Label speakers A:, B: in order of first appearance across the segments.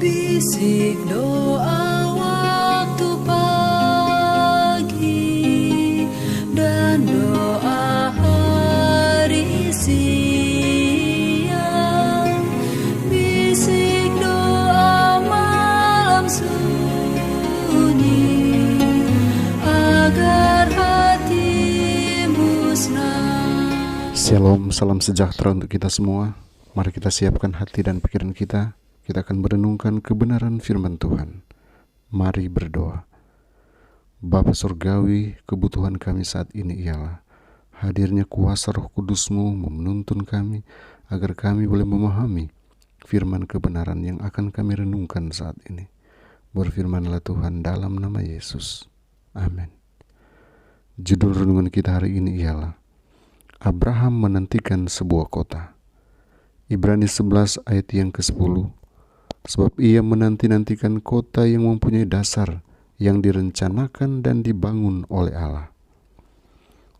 A: Bisik doa waktu pagi dan doa hari siang, bisik doa malam sunyi agar hatimu senang.
B: Shalom, salam sejahtera untuk kita semua. Mari kita siapkan hati dan pikiran kita. Kita akan merenungkan kebenaran firman Tuhan. Mari berdoa. Bapa Surgawi, kebutuhan kami saat ini ialah hadirnya kuasa Roh Kudus-Mu menuntun kami agar kami boleh memahami firman kebenaran yang akan kami renungkan saat ini. Berfirmanlah Tuhan dalam nama Yesus. Amin. Judul renungan kita hari ini ialah Abraham menantikan sebuah kota. Ibrani 11 ayat yang ke-10. Sebab ia menanti-nantikan kota yang mempunyai dasar, yang direncanakan dan dibangun oleh Allah.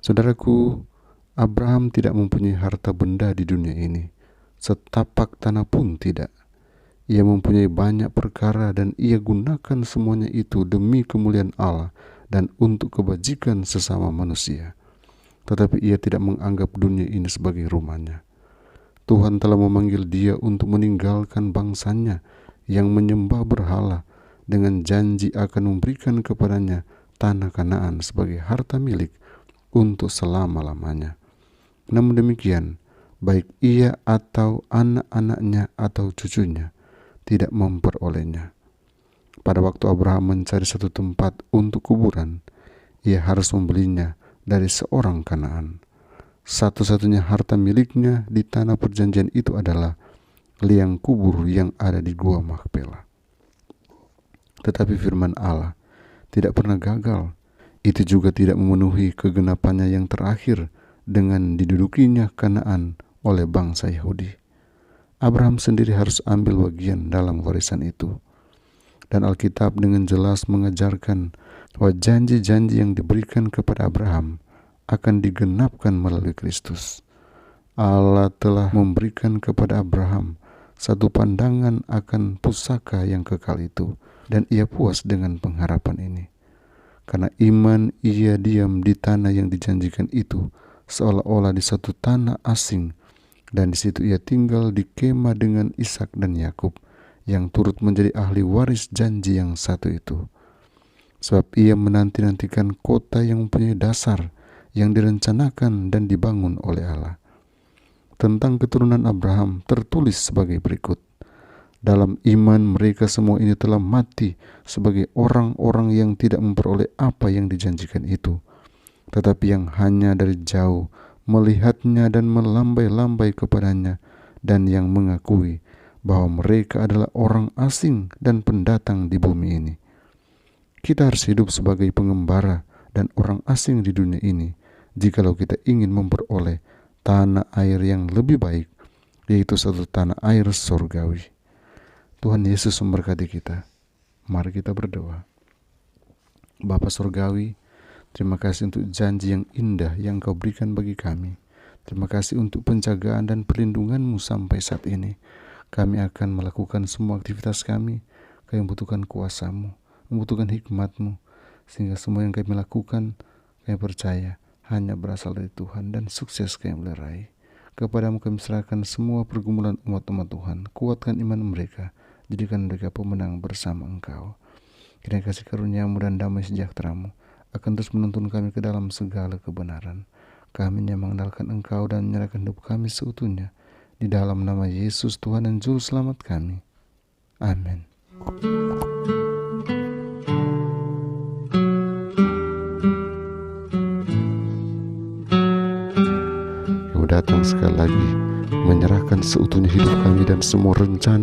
B: Saudaraku, Abraham tidak mempunyai harta benda di dunia ini, setapak tanah pun tidak. Ia mempunyai banyak perkara dan ia gunakan semuanya itu demi kemuliaan Allah dan untuk kebajikan sesama manusia. Tetapi ia tidak menganggap dunia ini sebagai rumahnya. Tuhan telah memanggil dia untuk meninggalkan bangsanya yang menyembah berhala dengan janji akan memberikan kepadanya tanah Kanaan sebagai harta milik untuk selama-lamanya. Namun demikian, baik ia atau anak-anaknya atau cucunya tidak memperolehnya. Pada waktu Abraham mencari satu tempat untuk kuburan, ia harus membelinya dari seorang Kanaan. Satu-satunya harta miliknya di tanah perjanjian itu adalah liang kubur yang ada di Gua Makpela. Tetapi firman Allah tidak pernah gagal. Itu juga tidak memenuhi kegenapannya yang terakhir dengan didudukinya Kanaan oleh bangsa Yahudi. Abraham sendiri harus ambil bagian dalam warisan itu. Dan Alkitab dengan jelas mengajarkan bahwa janji-janji yang diberikan kepada Abraham akan digenapkan melalui Kristus. Allah telah memberikan kepada Abraham satu pandangan akan pusaka yang kekal itu, dan ia puas dengan pengharapan ini. Karena iman ia diam di tanah yang dijanjikan itu, seolah-olah di satu tanah asing, dan di situ ia tinggal di kemah dengan Ishak dan Yakub, yang turut menjadi ahli waris janji yang satu itu. Sebab ia menanti-nantikan kota yang mempunyai dasar, yang direncanakan dan dibangun oleh Allah. Tentang keturunan Abraham tertulis sebagai berikut. Dalam iman mereka semua ini telah mati sebagai orang-orang yang tidak memperoleh apa yang dijanjikan itu, tetapi yang hanya dari jauh melihatnya dan melambai-lambai kepadanya, dan yang mengakui bahwa mereka adalah orang asing dan pendatang di bumi ini. Kita harus hidup sebagai pengembara dan orang asing di dunia ini, jikalau kita ingin memperoleh tanah air yang lebih baik, yaitu satu tanah air surgawi. Tuhan Yesus memberkati kita. Mari kita berdoa. Bapa surgawi, terima kasih untuk janji yang indah yang Kau berikan bagi kami. Terima kasih untuk penjagaan dan perlindungan-Mu sampai saat ini. Kami akan melakukan semua aktivitas kami. Kami membutuhkan kuasa-Mu, membutuhkan hikmat-Mu, sehingga semua yang kami lakukan, kami percaya hanya berasal dari Tuhan dan sukses kami boleh raih. Kepadamu kami serahkan semua pergumulan umat-umat Tuhan. Kuatkan iman mereka, jadikan mereka pemenang bersama Engkau. Kiranya kasih karunia-Mu dan damai sejahtera-Mu akan terus menuntun kami ke dalam segala kebenaran. Kami hanya mengandalkan Engkau dan menyerahkan hidup kami seutuhnya. Di dalam nama Yesus Tuhan dan Juru Selamat kami. Amin. Datang sekali lagi menyerahkan seutuhnya hidup kami dan semua rencana